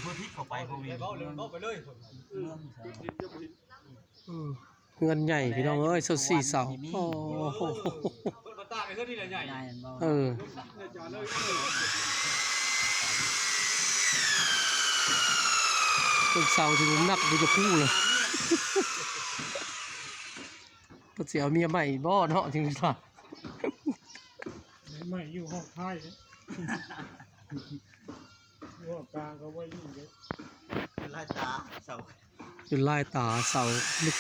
เพื่อที่เข้าไปพวกนี้ เบ้าไปเลย เงินใหญ่พี่น้องเอ้ย4 เสาโอ้โห เปิดประตูไปเพื่อที่ใหญ่ เออต้นเสาที่ผมนักดูจะพูเลยก็เสียเมียใหม่บ่เนาะจริงๆว่า ไม่อยู่ห้องท้ายเลยห้องกลางก็ไว้อยู่เลย เป็นลายตาเสา จนลายตาเสาลึก